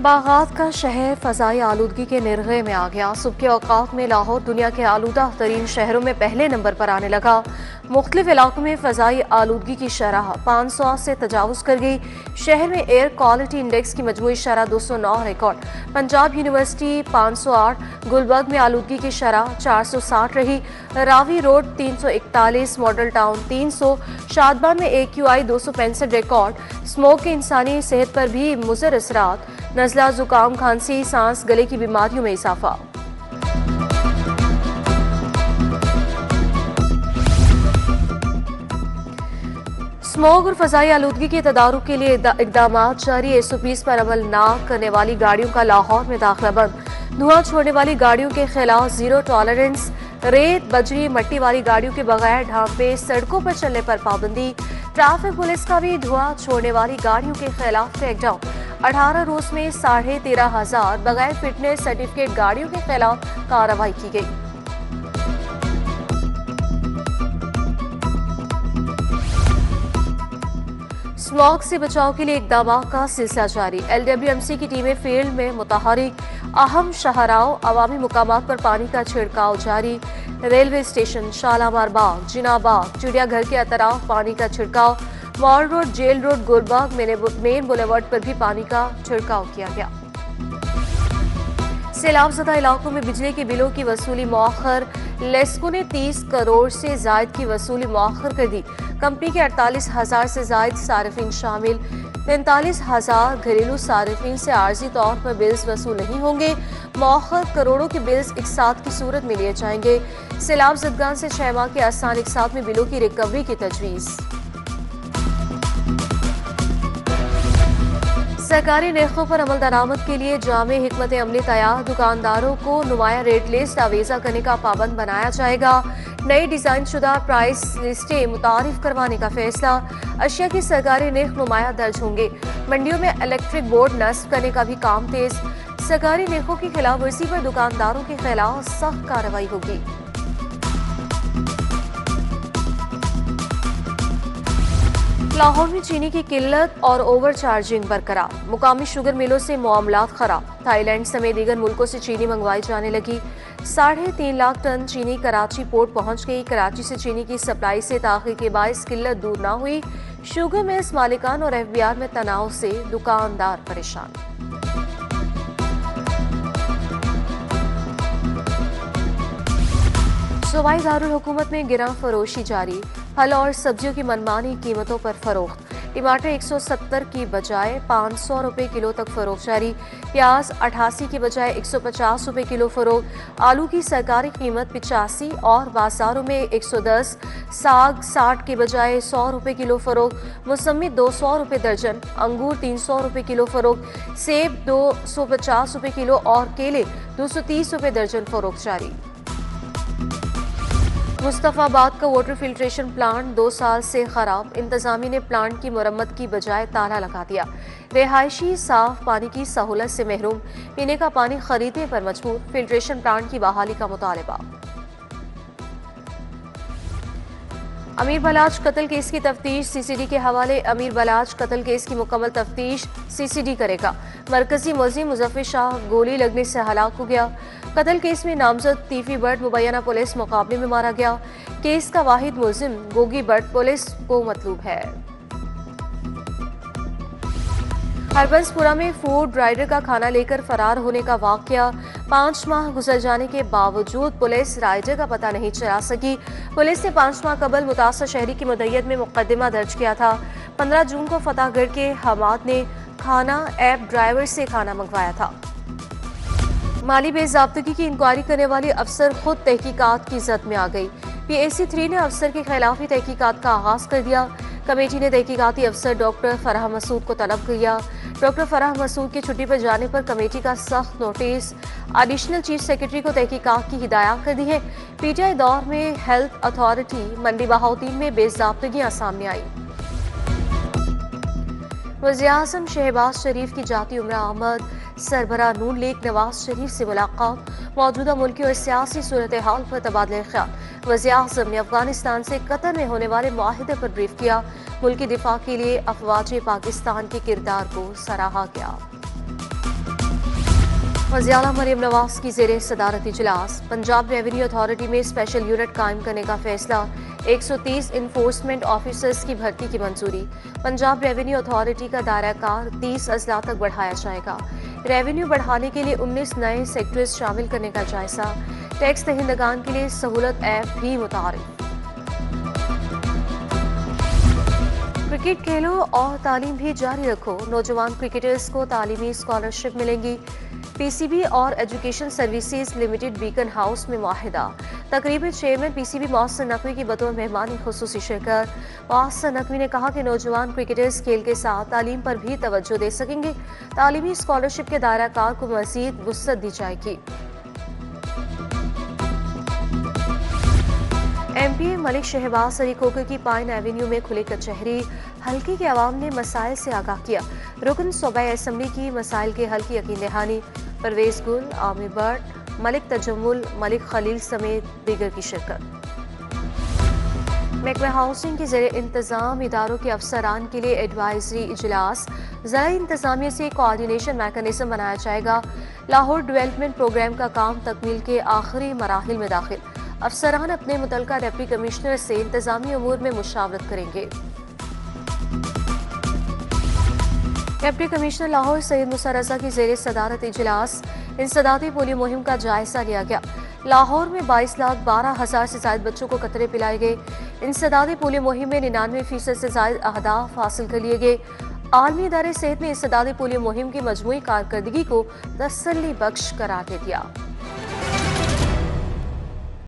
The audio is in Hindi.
बागात का शहर फजाई आलूदगी के निर्गे में आ गया। सुबह के औकात में लाहौर दुनिया के आलूदा तरीन शहरों में पहले नंबर पर आने लगा। मुख्तलिफ इलाकों में फजाई आलूदगी की शरह 500 से तजावुज कर गई। शहर में एयर क्वालिटी इंडेक्स की मजमूई शरह 209 रिकॉर्ड। पंजाब यूनिवर्सिटी 508, गुलबर्ग में आलूदगी की शरह 460 रही। रावी रोड 341, मॉडल टाउन 300, शादबान में AQI 265 रिकॉर्ड। स्मोक के इंसानी सेहत पर भी मुज़र असरात, नज़ला, जुकाम, खांसी, सांस गले की बीमारियों में इजाफा। स्मोग और फजाई आलूदगी के तदारुक के लिए इकदाम जारी। SOPs पर अमल न करने वाली गाड़ियों का लाहौर में दाखिला बंद। धुआं छोड़ने वाली गाड़ियों के खिलाफ जीरो टॉलरेंस। रेत, बजरी, मट्टी वाली गाड़ियों के बगैर ढांपे, सड़कों पर चलने पर पाबंदी। ट्रैफिक पुलिस का भी धुआं छोड़ने वाली गाड़ियों के खिलाफ क्रैकडाउन। 18 रोज में 13,500 बगैर फिटनेस सर्टिफिकेट गाड़ियों के खिलाफ कार्रवाई की गई। स्मॉग से बचाव के लिए इकदाम का सिलसिला जारी। LWMC की टीमें फील्ड में मुतहरिक। अहम शहराओं, अवामी मुकामात पर पानी का छिड़काव जारी। रेलवे स्टेशन, शालामार बाग, जिना बाग, चिड़ियाघर के अतराफ पानी का छिड़काव। Mall road, jail road, Gulberg main boulevard पर भी पानी का छिड़काव किया गया। सैलाब ज़दा इलाकों में बिजली के बिलों की वसूली मौखर। लेस्को ने 30 करोड़ से जायद की वसूली मौखर कर दी। कंपनी के 48,000 से जायद सारिफिन शामिल। 43,000 घरेलू सारिफिन से आर्जी तौर पर बिल्स वसूल नहीं होंगे। मौखर करोड़ों के बिल्स एक साथ की सूरत में लिए जाएंगे। सैलाब ज़दगान से 6 माह के आसान एक साथ में बिलों की रिकवरी की तजवीज़। सरकारी नेखों पर अमल दरामद के लिए जामे हिकमत अमली तैयार। दुकानदारों को नुमाया रेट लिस्ट आवेजा करने का पाबंद बनाया जाएगा। नई डिजाइन शुदा प्राइस लिस्टें मुतारिफ करवाने का फैसला। अशिया की सरकारी नेख नुमाया दर्ज होंगे। मंडियों में इलेक्ट्रिक बोर्ड नस्ब करने का भी काम तेज। सरकारी नेखों की खिलाफ वर्जी पर दुकानदारों के खिलाफ सख्त कार्रवाई होगी। लाहौर में चीनी की किल्लत और ओवर चार्जिंग बरकरार। मुकामी शुगर मिलों से मामलात खराब। थाईलैंड समेत दीगर मुल्कों से चीनी मंगवाई जाने लगी। 3.5 लाख टन चीनी कराची पोर्ट पहुंच गई। कराची से चीनी की सप्लाई से ताखीर के बायस किल्लत दूर न हुई। शुगर मिल्स मालिकान और FBR में तनाव से दुकानदार परेशान। सूबाई दारुल हुकूमत में गिरां फरोशी जारी। फल और सब्जियों की मनमानी कीमतों पर फरोख्त। टमाटर 170 की बजाय 500 रुपए किलो तक फरोख्त जारी। प्याज 88 की बजाय 150 रुपए किलो फरोख्त। आलू की सरकारी कीमत 85 और बाजारों में 110। साग 60 की बजाय 100 रुपए किलो फरोख्त। मौसमी 200 रुपए दर्जन। अंगूर 300 रुपए किलो फरोख्त। सेब 250 रुपए किलो और केले 230 रुपए दर्जन फरोख्त जारी। मुस्तफाबाद का वाटर फिल्ट्रेशन प्लांट 2 साल से खराब। इंतजामिया ने प्लांट की मरम्मत की बजाय ताला लगा दिया। रिहायशी साफ पानी की सहूलत से महरूम। पीने का पानी खरीदने पर मजबूर। फिल्ट्रेशन प्लांट की बहाली का मुतालबा। अमीर बलाच कत्ल केस की तफ्तीश CCD के हवाले। अमीर बलाच कत्ल केस की मुकम्मल तफ्तीश CCD करेगा। मरकजी मुलजिम मुजफ्फर शाह गोली लगने से हलाक हो गया। कत्ल केस में नामजद तीफी भट्ट मुबैना पुलिस मुकाबले में मारा गया। केस का वाहिद मुलजिम गोगी भट्ट पुलिस को मतलूब है। हरबंसपुरा में फूड राइडर का खाना लेकर फरार होने का वाकया। 5 माह गुजर जाने के बावजूद पुलिस राइडर का पता नहीं चला सकी। पुलिस ने 5 माह कबल मुतासर शहरी की मुद्दत में मुकदमा दर्ज किया था। 15 जून को फतेहगढ़ के हमाद ने खाना ऐप ड्राइवर से खाना मंगवाया था। माली बेज़ाब्तगी की इंक्वायरी करने वाली अफसर खुद तहकीकात की जद में आ गई। PAC 3 ने अफसर के खिलाफ ही तहकीकात का आगाज कर दिया। कमेटी ने तहकीकाती अफसर डॉक्टर फराह मसूद को तलब किया। डॉक्टर फराह मसूद के छुट्टी पर जाने पर कमेटी का सख्त नोटिस। एडिशनल चीफ सेक्रेटरी को तहकीकात की हिदायत कर दी है। PTI दौर में हेल्थ अथॉरिटी मंडी बहाउद्दीन में बेज़ाब्तगियां सामने आई। वज़ीर-ए-आज़म शहबाज शरीफ की जाती उम्र आमद। सरबराह नून लीग नवाज शरीफ से मुलाकात। मौजूदा मुल्की और सियासी सूरत हाल पर तबादला ख्याल। वज़ीर-ए-आज़म ने अफगानिस्तान से कतर में होने वाले मुआहिदे पर ब्रीफ किया। मुल्की दिफा के लिए अफवाज पाकिस्तान के किरदार को सराहा गया। वज़ीर आला मरियम नवाज की ज़ेरे सदारत इजलास। पंजाब रेवेन्यू अथॉरिटी में स्पेशल यूनिट कायम करने का फैसला। 130 इन्फोर्समेंट ऑफिसर्स की भर्ती की मंजूरी। पंजाब रेवेन्यू अथॉरिटी का दायरा कार 30 अजला तक बढ़ाया जाएगा। रेवेन्यू बढ़ाने के लिए 19 नए सेक्टर्स शामिल करने का जायजा। टैक्स दहिंदगान के लिए सहूलत ऐप भी मुतारिफ। क्रिकेट खेलो और तालीम भी जारी रखो। नौजवान क्रिकेटर्स को तालीमी स्कॉलरशिप मिलेंगी। पीसीबी और education services limited beacon house में मुआहिदा। तकरीब में चेयरमैन पीसीबी मौसर नकवी की बतौर मेहमान खुसूसी शिरकत। मौसर नकवी ने कहा कि नौजवान क्रिकेटर्स खेल के साथ तालीम पर भी तवज्जो दे सकेंगे। तालीमी स्कॉलरशिप के दायरा कार को मजीद वुसअत दी जाएगी। एमपीए मलिक शहबाज अली खोखर की पाइन एवेन्यू में खुली कचहरी। हल्के के अवाम ने मसाइल से आगाह किया। रुकन सूबाई असम्बली की मसाइल के हल की यकीन दहानी। परवेज गुल, आमिर भट्ट, मलिक तजम्मुल, मलिक खलील समेत दीगर की शिरकत। महकमा हाउसिंग के ज़रिए इंतजाम इदारों के अफसरान के लिए एडवाइजरी इजलास। ज़रा इंतजामिया से कोऑर्डिनेशन मैकेनिज्म बनाया जाएगा। लाहौर डेवलपमेंट प्रोग्राम का काम तकमील के आखिरी मराहिल में दाखिल। अफसरान अपने मुतलका डिप्टी कमिश्नर से इंतजामी अमूर में मुशावरत करेंगे। डिप्टी कमिश्नर लाहौर सैयद मुसा रजा की ज़ेरे सदारत इजलास। इंसदादी पोलियो मुहिम का जायजा लिया गया। लाहौर में 22,12,000 से ज्यादा बच्चों को कतरे पिलाए गए। इंसदादी पोलियो मुहिम में 99% से ज्यादा अहदाफ हासिल कर लिए गए। आलमी इदारे सेहत ने इंसदादी पोलियो मुहिम की मजमूई कारकर्दगी को तसल्ली बख्श करार दे दिया।